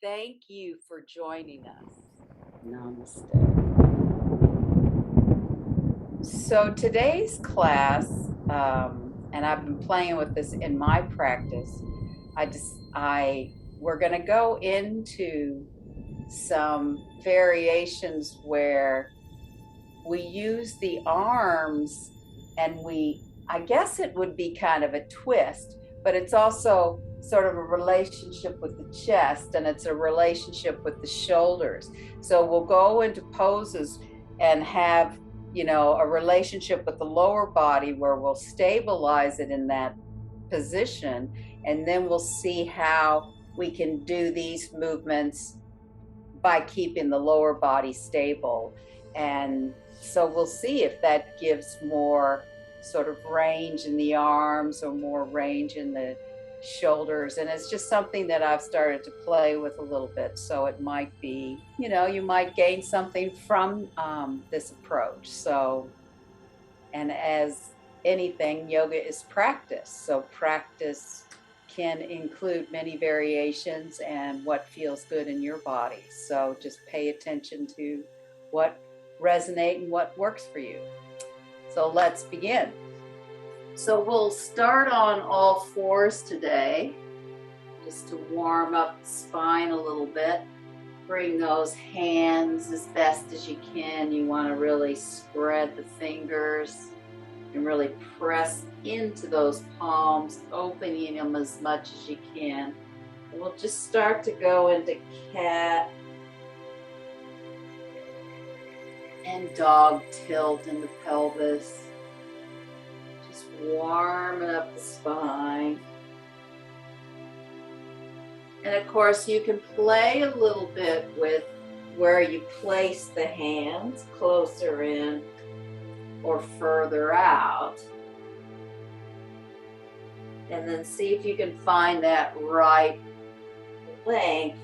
Thank you for joining us. Namaste. So today's class, and I've been playing with this in my practice. We're going to go into some variations where we use the arms, and I guess it would be kind of a twist, but it's also sort of a relationship with the chest, and it's a relationship with the shoulders. So we'll go into poses and have, a relationship with the lower body where we'll stabilize it in that position, and then we'll see how we can do these movements by keeping the lower body stable. And so we'll see if that gives more sort of range in the arms or more range in the shoulders. And it's just something that I've started to play with a little bit. So it might be, you might gain something from this approach. So, and as anything, yoga is practice. So practice can include many variations and what feels good in your body. So just pay attention to what resonates and what works for you. So let's begin. So we'll start on all fours today, just to warm up the spine a little bit. Bring those hands as best as you can. You want to really spread the fingers and really press into those palms, opening them as much as you can. And we'll just start to go into cat and dog tilt in the pelvis. Just warming up the spine. And of course, you can play a little bit with where you place the hands, closer in or further out. And then see if you can find that right length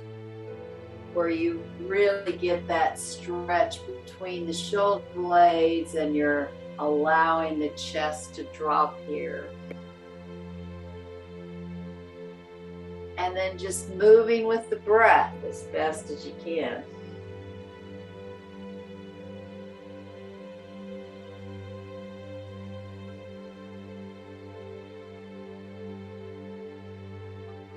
where you really get that stretch between the shoulder blades and you're allowing the chest to drop here. And then just moving with the breath as best as you can.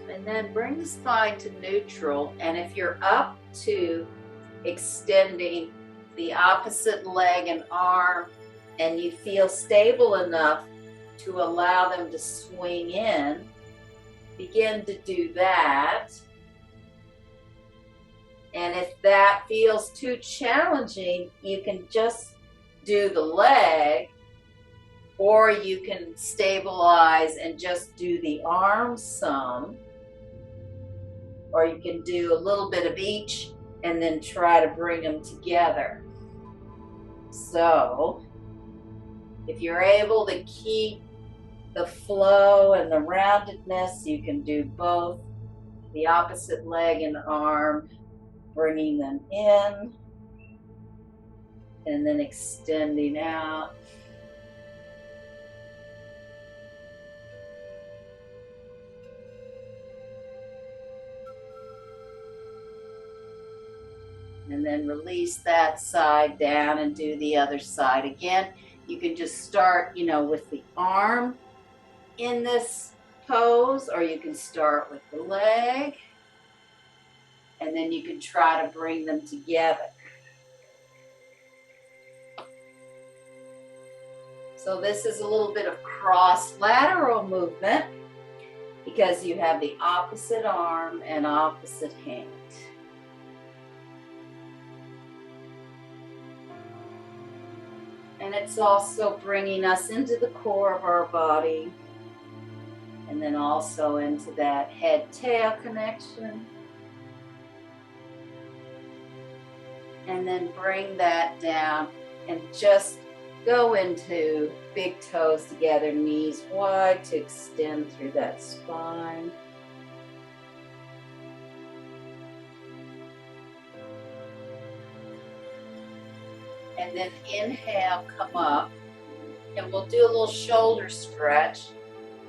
And then bring the spine to neutral. And if you're up to extending the opposite leg and arm, and you feel stable enough to allow them to swing in, begin to do that. And if that feels too challenging, you can just do the leg, or you can stabilize and just do the arms some, or you can do a little bit of each and then try to bring them together. So if you're able to keep the flow and the roundedness, you can do both the opposite leg and arm, bringing them in and then extending out. And then release that side down and do the other side again. You can just start, with the arm in this pose, or you can start with the leg, and then you can try to bring them together. So this is a little bit of cross lateral movement because you have the opposite arm and opposite hand. And it's also bringing us into the core of our body, and then also into that head-tail connection. And then bring that down and just go into big toes together, knees wide to extend through that spine. And then inhale, come up, and we'll do a little shoulder stretch.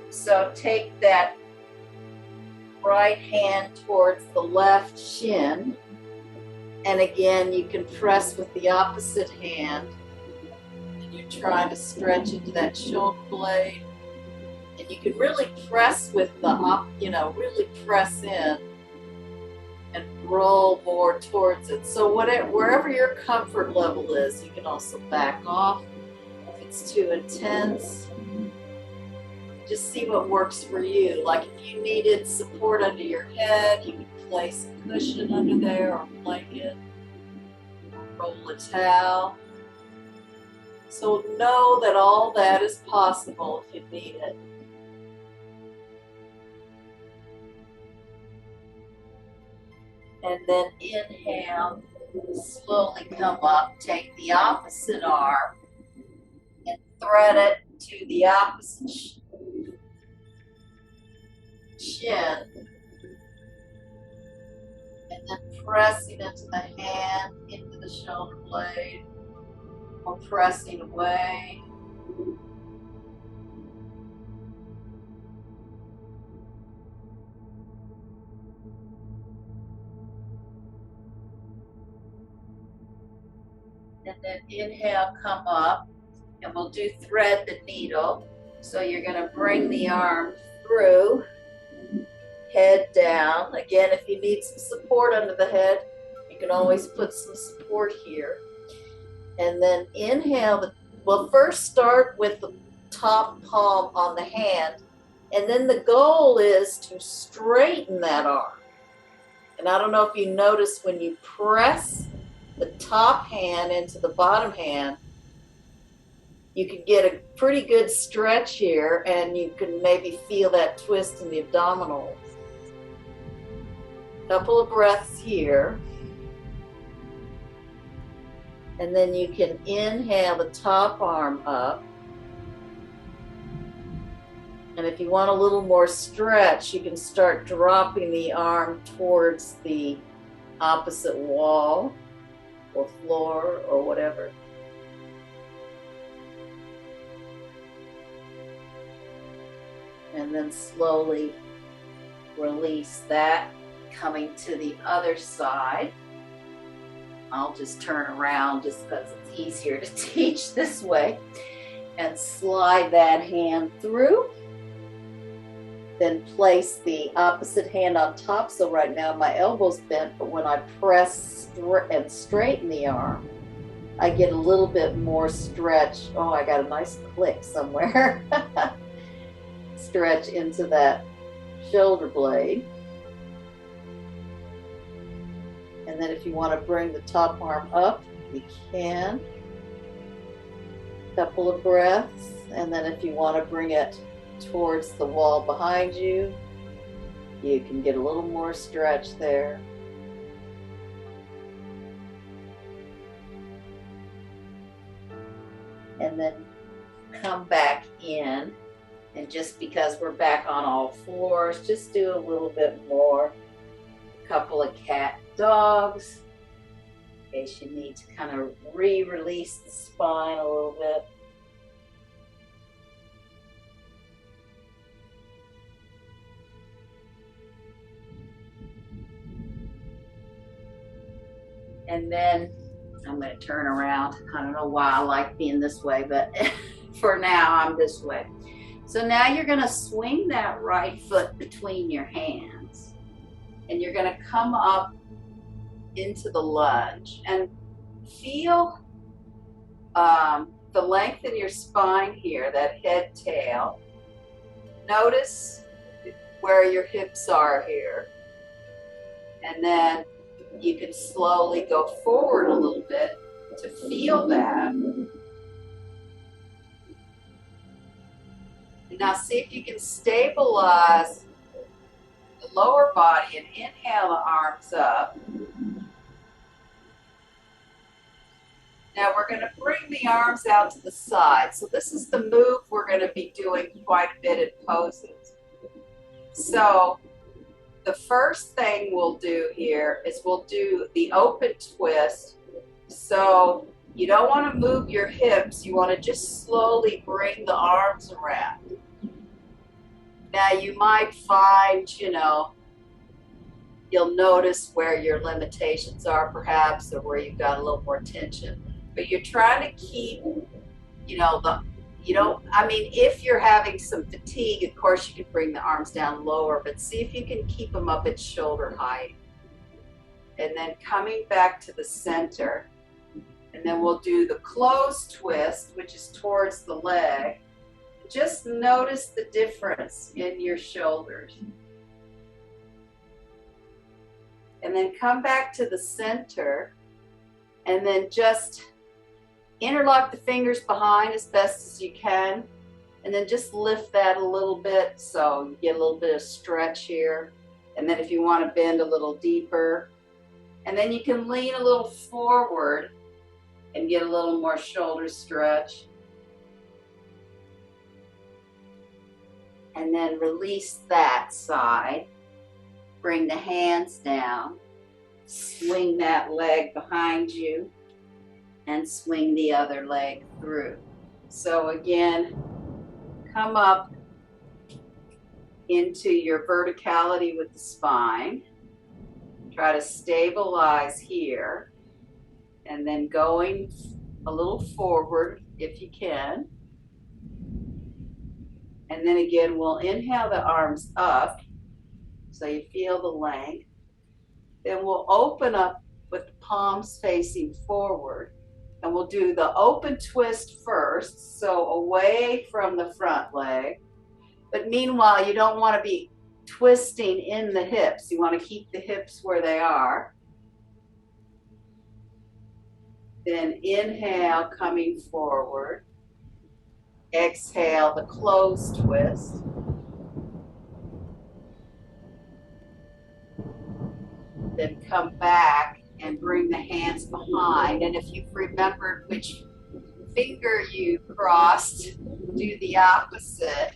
So take that right hand towards the left shin. And again, you can press with the opposite hand. And you're trying to stretch into that shoulder blade. And you can really press with the, really press in and roll more towards it. So wherever your comfort level is, you can also back off if it's too intense. Just see what works for you. Like if you needed support under your head, you can place a cushion under there or a blanket, roll a towel. So know that all that is possible if you need it. And then inhale, slowly come up, take the opposite arm and thread it to the opposite shin. And then pressing into the hand, into the shoulder blade, or pressing away. And then inhale, come up, and we'll do thread the needle. So you're going to bring the arm through, head down. Again, if you need some support under the head, you can always put some support here. And then inhale, first start with the top palm on the hand, and then the goal is to straighten that arm. And I don't know if you notice when you press the top hand into the bottom hand, you can get a pretty good stretch here, and you can maybe feel that twist in the abdominals. Couple of breaths here. And then you can inhale the top arm up. And if you want a little more stretch, you can start dropping the arm towards the opposite wall or floor or whatever. And then slowly release that, coming to the other side. I'll just turn around just because it's easier to teach this way. And slide that hand through. Then place the opposite hand on top. So right now my elbow's bent, but when I press and straighten the arm, I get a little bit more stretch. Oh, I got a nice click somewhere. Stretch into that shoulder blade. And then if you want to bring the top arm up, you can. Couple of breaths. And then if you want to bring it towards the wall behind you, you can get a little more stretch there. And then come back in. And just because we're back on all fours, just do a little bit more. A couple of cat dogs, in case you need to kind of re-release the spine a little bit. And then I'm going to turn around. I don't know why I like being this way, but for now I'm this way. So now you're going to swing that right foot between your hands, and you're going to come up into the lunge and feel the length in your spine here, that head tail. Notice where your hips are here. And then you can slowly go forward a little bit to feel that. Now see if you can stabilize the lower body and inhale the arms up. Now we're going to bring the arms out to the side. So this is the move we're going to be doing quite a bit in poses. So the first thing we'll do here is we'll do the open twist. So you don't want to move your hips. You want to just slowly bring the arms around. Now you might find, you'll notice where your limitations are perhaps, or where you've got a little more tension. But you're trying to keep, I mean, if you're having some fatigue, of course you can bring the arms down lower, but see if you can keep them up at shoulder height. And then coming back to the center, and then we'll do the closed twist, which is towards the leg. Just notice the difference in your shoulders. And then come back to the center, and then just interlock the fingers behind as best as you can, and then just lift that a little bit so you get a little bit of stretch here. And then if you want to bend a little deeper, and then you can lean a little forward and get a little more shoulder stretch. And then release that side. Bring the hands down. Swing that leg behind you and swing the other leg through. So again, come up into your verticality with the spine. Try to stabilize here, and then going a little forward if you can. And then again, we'll inhale the arms up so you feel the length. Then we'll open up with the palms facing forward. And we'll do the open twist first, so away from the front leg. But meanwhile, you don't want to be twisting in the hips. You want to keep the hips where they are. Then inhale, coming forward. Exhale, the closed twist. Then come back and bring the hands behind. And if you've remembered which finger you crossed, do the opposite.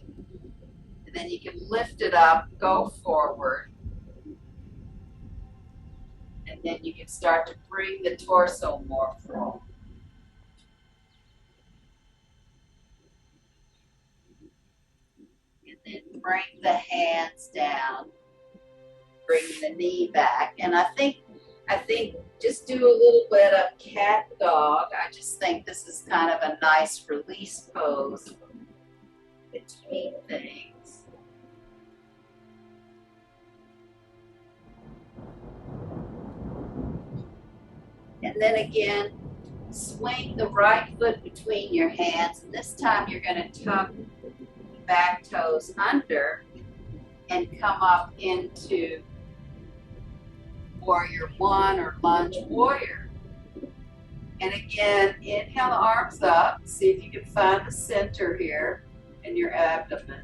And then you can lift it up, go forward. And then you can start to bring the torso more forward. And then bring the hands down. Bring the knee back. And I think just do a little bit of cat dog. I just think this is kind of a nice release pose between things. And then again, swing the right foot between your hands. And this time you're going to tuck the back toes under and come up into Warrior One or Lunge Warrior. And again, inhale the arms up. See if you can find the center here in your abdomen.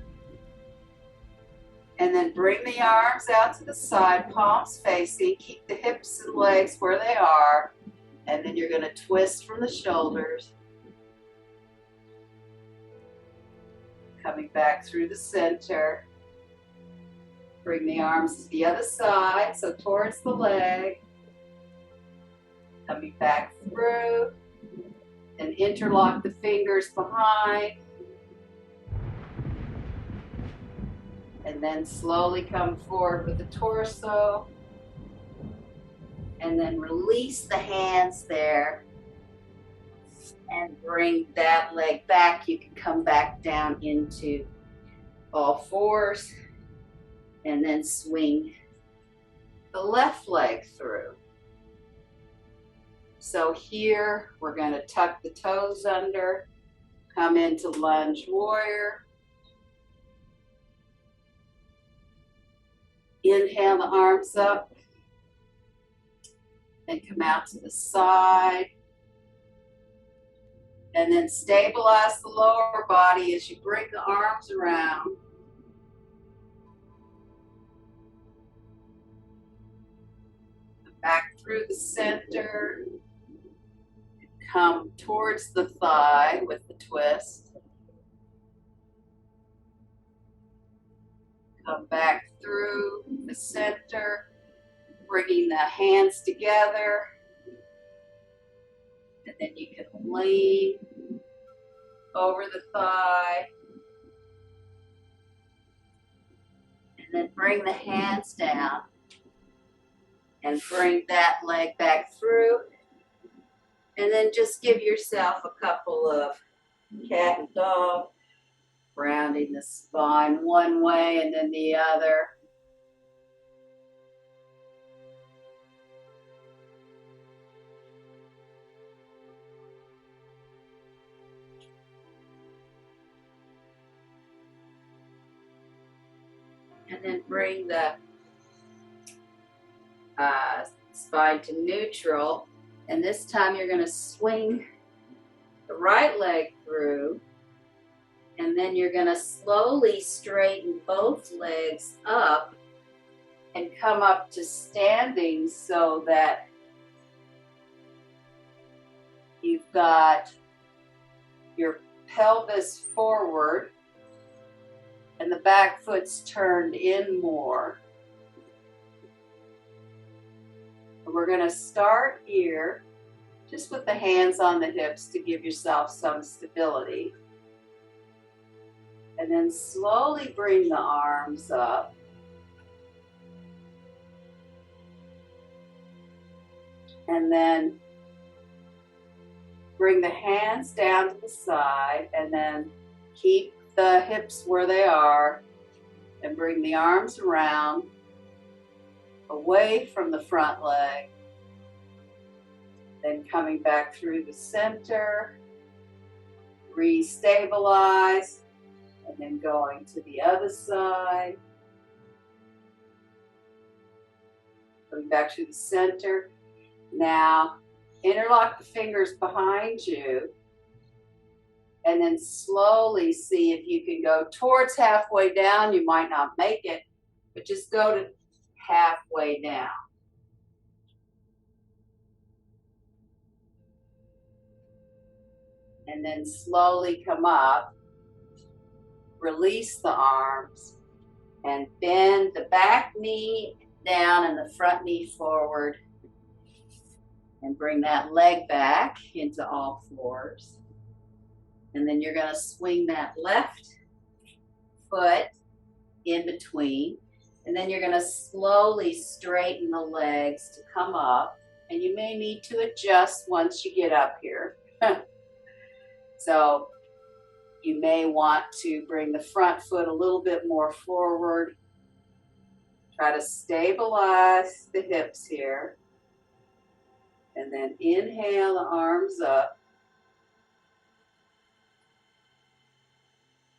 And then bring the arms out to the side, palms facing. Keep the hips and legs where they are. And then you're going to twist from the shoulders. Coming back through the center. Bring the arms to the other side, so towards the leg. Coming back through. And interlock the fingers behind. And then slowly come forward with the torso. And then release the hands there. And bring that leg back. You can come back down into all fours. And then swing the left leg through. So here we're going to tuck the toes under, come into Lunge Warrior. Inhale the arms up and come out to the side. And then stabilize the lower body as you bring the arms around. Back through the center. Come towards the thigh with the twist. Come back through the center, bringing the hands together. And then you can lean over the thigh. And then bring the hands down. And bring that leg back through. And then just give yourself a couple of cat and dog, rounding the spine one way and then the other. And then bring the spine to neutral. And this time you're going to swing the right leg through. And then you're going to slowly straighten both legs up and come up to standing so that you've got your pelvis forward and the back foot's turned in more. And we're going to start here just with the hands on the hips to give yourself some stability. And then slowly bring the arms up. And then bring the hands down to the side and then keep the hips where they are and bring the arms around away from the front leg. Then coming back through the center, re-stabilize, and then going to the other side. Coming back to the center. Now, interlock the fingers behind you and then slowly see if you can go towards halfway down. You might not make it, but just go to halfway down. And then slowly come up, release the arms, and bend the back knee down and the front knee forward. And bring that leg back into all fours. And then you're going to swing that left foot in between. And then you're going to slowly straighten the legs to come up. And you may need to adjust once you get up here. So you may want to bring the front foot a little bit more forward. Try to stabilize the hips here. And then inhale the arms up.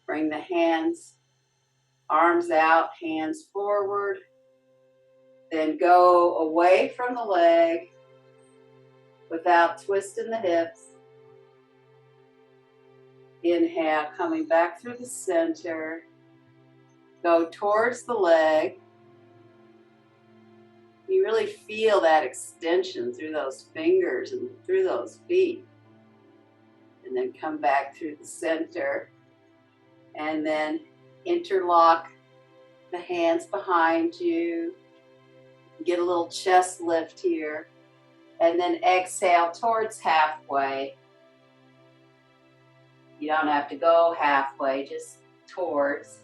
Bring the hands, arms out, hands forward. Then go away from the leg without twisting the hips. Inhale, coming back through the center. Go towards the leg. You really feel that extension through those fingers and through those feet. And then come back through the center. And then interlock the hands behind you. Get a little chest lift here. And then exhale towards halfway. You don't have to go halfway, just towards.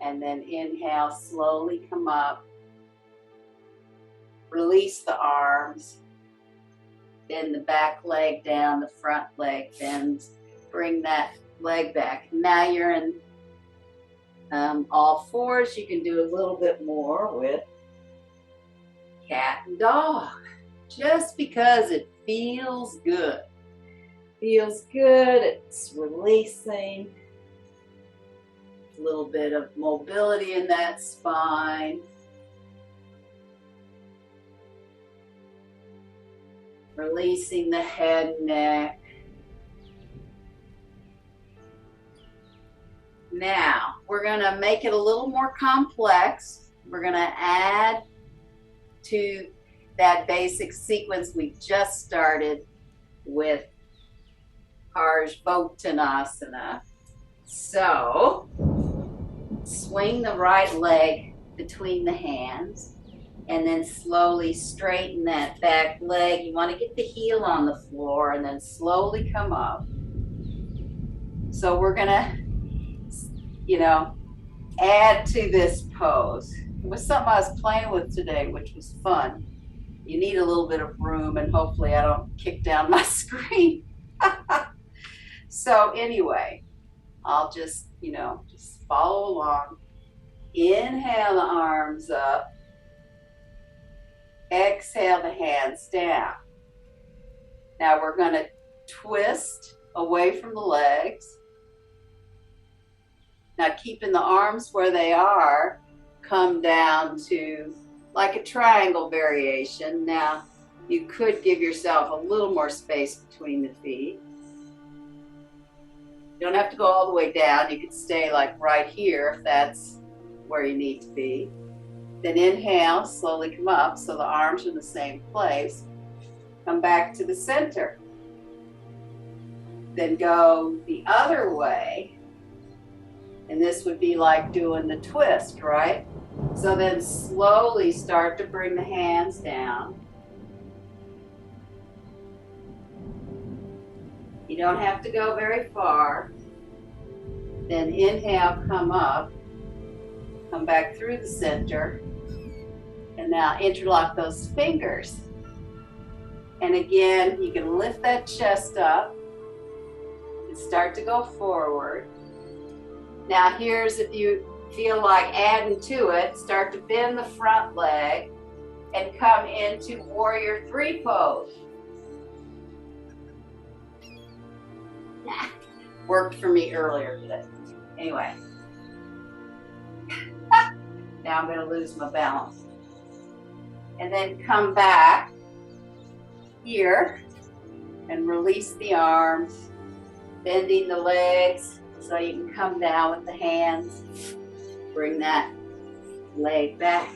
And then inhale, slowly come up. Release the arms. Bend the back leg down, the front leg bends. Bring that leg back. Now you're in all fours. You can do a little bit more with cat and dog. Just because it feels good. Feels good, it's releasing. A little bit of mobility in that spine. Releasing the head, neck. Now, we're going to make it a little more complex. We're going to add to that basic sequence we just started with Parsvottanasana. So, swing the right leg between the hands and then slowly straighten that back leg. You want to get the heel on the floor and then slowly come up. So we're going to, add to this pose. It was something I was playing with today, which was fun. You need a little bit of room, and hopefully I don't kick down my screen. So anyway, I'll just, just follow along. Inhale the arms up. Exhale the hands down. Now we're going to twist away from the legs. Now keeping the arms where they are, come down to like a triangle variation. Now you could give yourself a little more space between the feet. You don't have to go all the way down. You could stay like right here if that's where you need to be. Then inhale, slowly come up so the arms are in the same place. Come back to the center. Then go the other way. And this would be like doing the twist, right? So then slowly start to bring the hands down. You don't have to go very far. Then inhale, come up. Come back through the center. And now interlock those fingers. And again, you can lift that chest up and start to go forward. Now here's, if you feel like adding to it, start to bend the front leg and come into warrior three pose. Worked for me earlier today. Anyway. Now I'm going to lose my balance. And then come back here and release the arms, bending the legs so you can come down with the hands. Bring that leg back.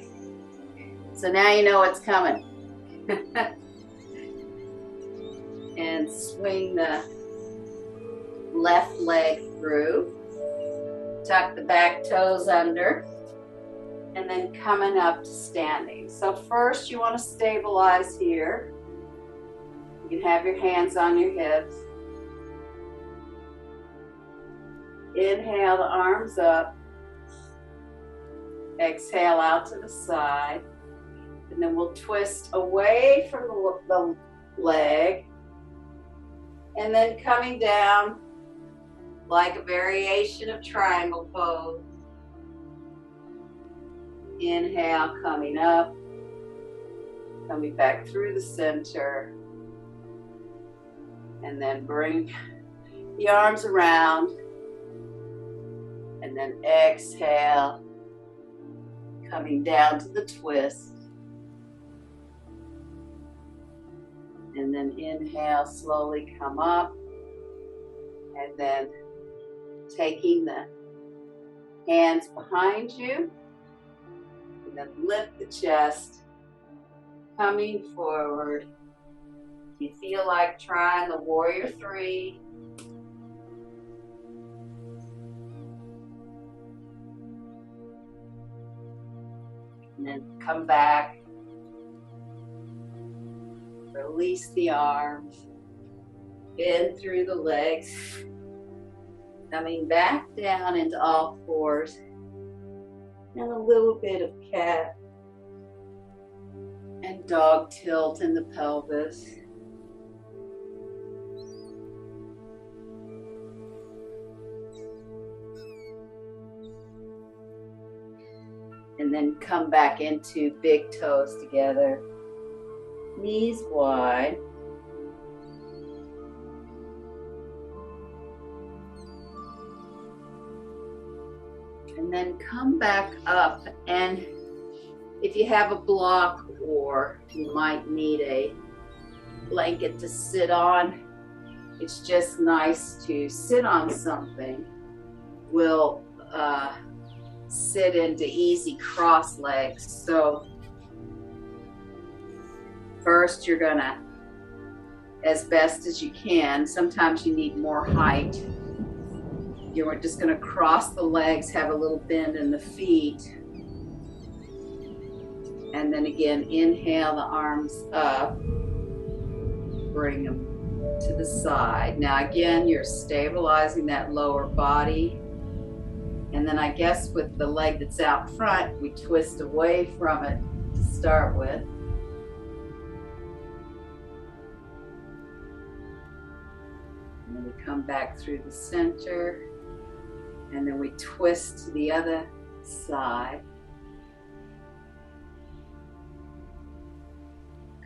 So now you know what's coming. And swing the left leg through. Tuck the back toes under. And then coming up to standing. So first you want to stabilize here. You can have your hands on your hips. Inhale the arms up. Exhale out to the side. And then we'll twist away from the leg. And then coming down like a variation of triangle pose. Inhale, coming up. Coming back through the center. And then bring the arms around. And then exhale. Coming down to the twist. And then inhale, slowly come up. And then taking the hands behind you. And then lift the chest. Coming forward. You feel like trying the warrior three. And then come back. Release the arms. Bend through the legs. Coming back down into all fours. And a little bit of cat. And dog tilt in the pelvis. And then come back into big toes together. Knees wide. And then come back up, and if you have a block or you might need a blanket to sit on, it's just nice to sit on something. We'll sit into easy cross legs. So first you're gonna, as best as you can, sometimes you need more height. You're just gonna cross the legs, have a little bend in the feet. And then again, inhale the arms up, bring them to the side. Now again, you're stabilizing that lower body. And then I guess with the leg that's out front, we twist away from it to start with. And then we come back through the center, and then we twist to the other side.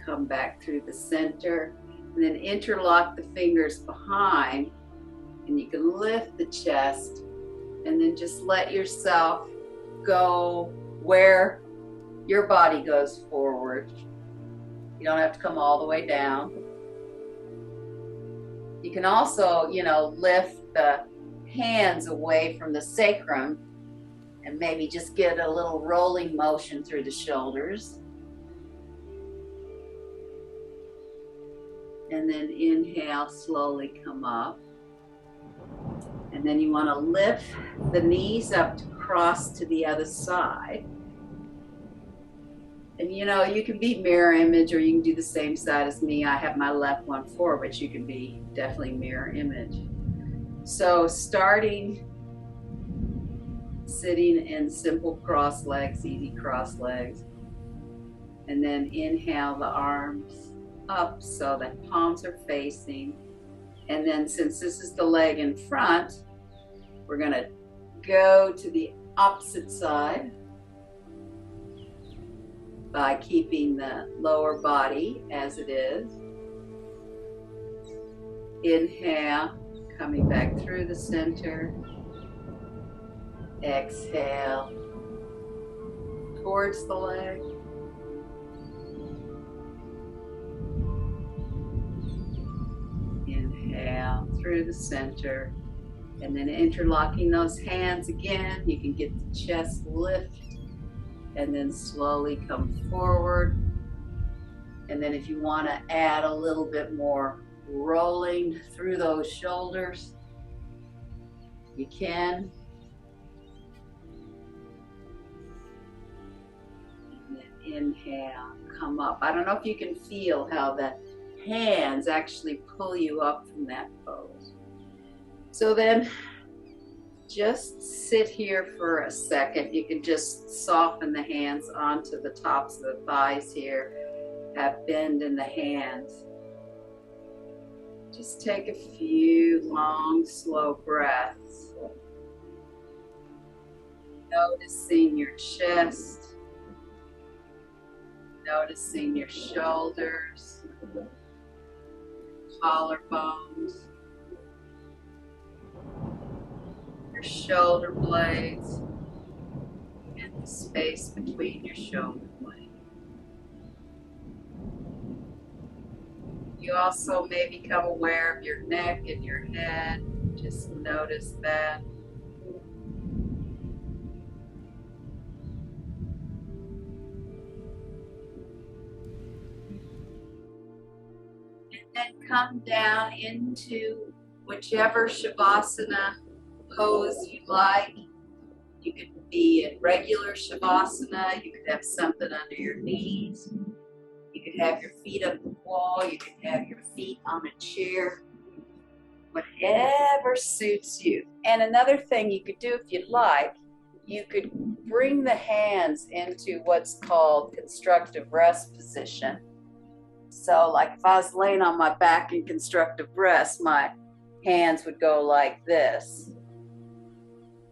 Come back through the center, and then interlock the fingers behind, and you can lift the chest, and then just let yourself go where your body goes forward. You don't have to come all the way down. You can also, lift the hands away from the sacrum and maybe just get a little rolling motion through the shoulders. And then inhale, slowly come up. And then you want to lift the knees up to cross to the other side. And you can be mirror image, or you can do the same side as me. I have my left one forward, but you can be definitely mirror image. So starting sitting in simple cross legs, easy cross legs. And then inhale the arms up so that palms are facing. And then since this is the leg in front, we're going to go to the opposite side by keeping the lower body as it is. Inhale, coming back through the center. Exhale towards the leg. Inhale through the center. And then interlocking those hands again, you can get the chest lift and then slowly come forward. And then if you want to add a little bit more rolling through those shoulders, you can. And then inhale, come up. I don't know if you can feel how the hands actually pull you up from that pose. So then just sit here for a second. You can just soften the hands onto the tops of the thighs here. Have bend in the hands. Just take a few long, slow breaths. Noticing your chest. Noticing your shoulders, collarbones, your shoulder blades, and the space between your shoulder blades. You also may become aware of your neck and your head. Just notice that. And then come down into whichever Shavasana pose you like. You could be in regular Shavasana. You could have something under your knees. You could have your feet up the wall. You could have your feet on a chair. Whatever suits you. And another thing you could do if you'd like, you could bring the hands into what's called constructive rest position. So like if I was laying on my back in constructive rest, my hands would go like this.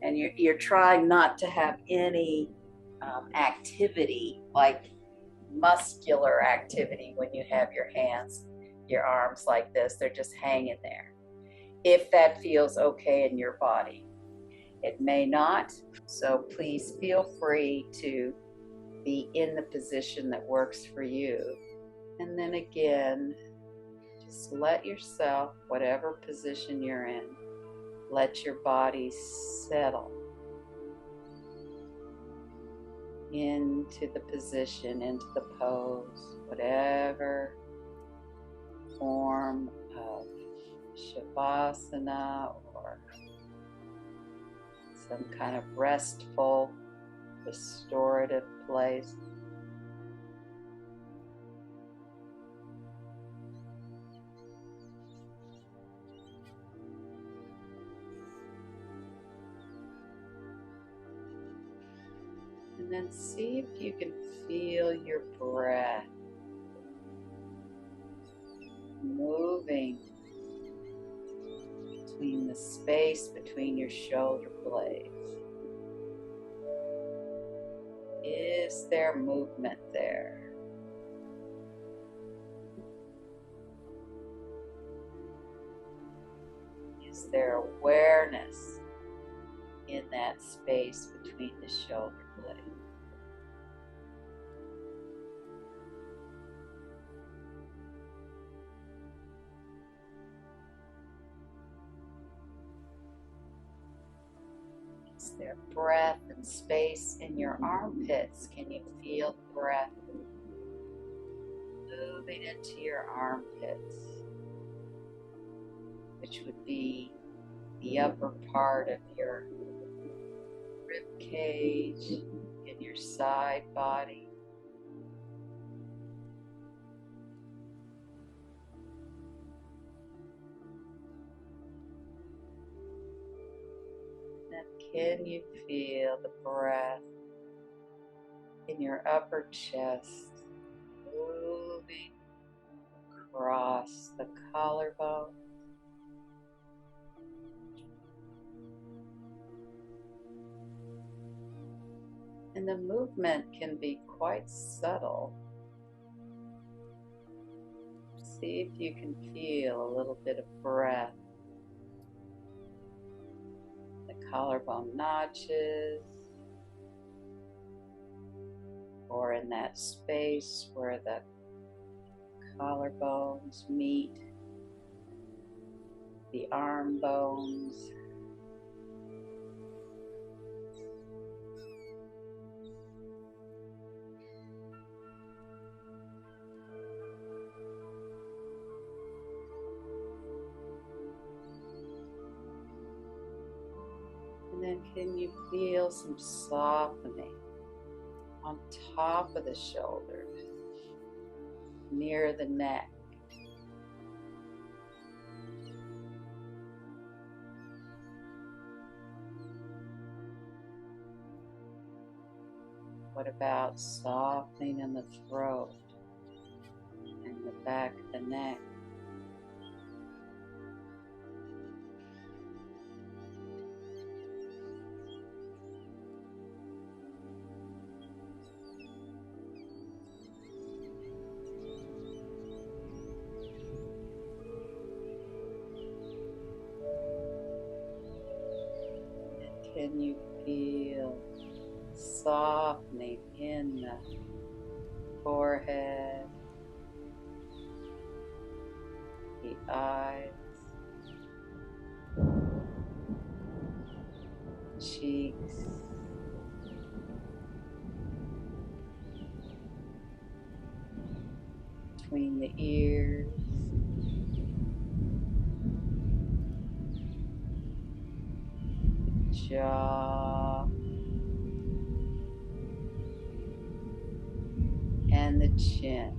And you're trying not to have any activity, like muscular activity, when you have your hands, your arms like this. They're just hanging there. If that feels okay in your body. It may not, so please feel free to be in the position that works for you. And then again, just let yourself, whatever position you're in, let your body settle into the position, into the pose, whatever form of Shavasana or some kind of restful, restorative place. And then see if you can feel your breath moving between the space between your shoulder blades. Is there movement there? Is there awareness in that space between the shoulder blades? Is there breath and space in your armpits? Can you feel the breath moving into your armpits, which would be the upper part of your rib cage in your side body? And can you feel the breath in your upper chest moving across the collarbone? And the movement can be quite subtle. See if you can feel a little bit of breath. The collarbone notches, or in that space where the collarbones meet the arm bones. And then can you feel some softening on top of the shoulders, near the neck? What about softening in the throat and the back of the neck? Can you feel softening in the forehead, the eyes, cheeks, between the ears, jaw, and the chin?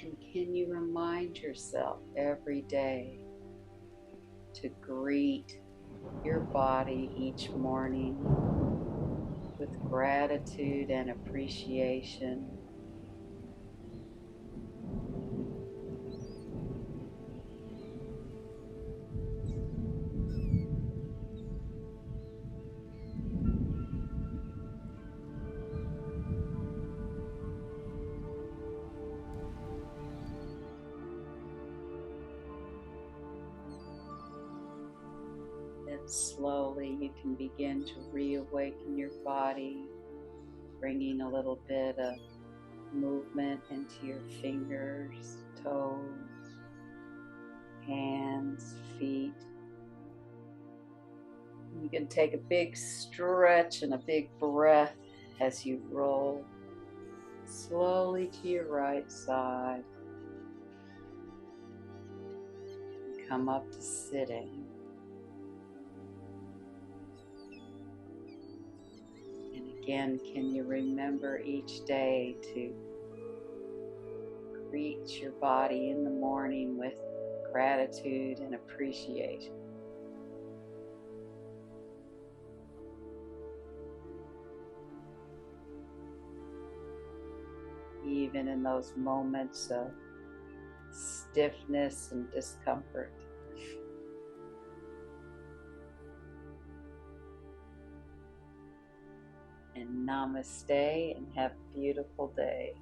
And can you remind yourself every day to greet your body each morning with gratitude and appreciation? Then slowly you can begin to reawaken your body bringing a little bit of movement into your fingers, toes, hands, feet. You can take a big stretch and a big breath as you roll slowly to your right side. Come up to sitting. And again, can you remember each day to greet your body in the morning with gratitude and appreciation? Even in those moments of stiffness and discomfort. And namaste, and have a beautiful day.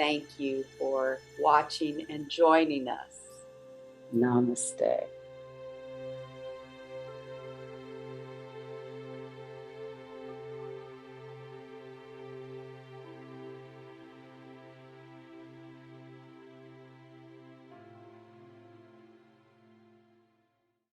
thank you for watching and joining us. Namaste.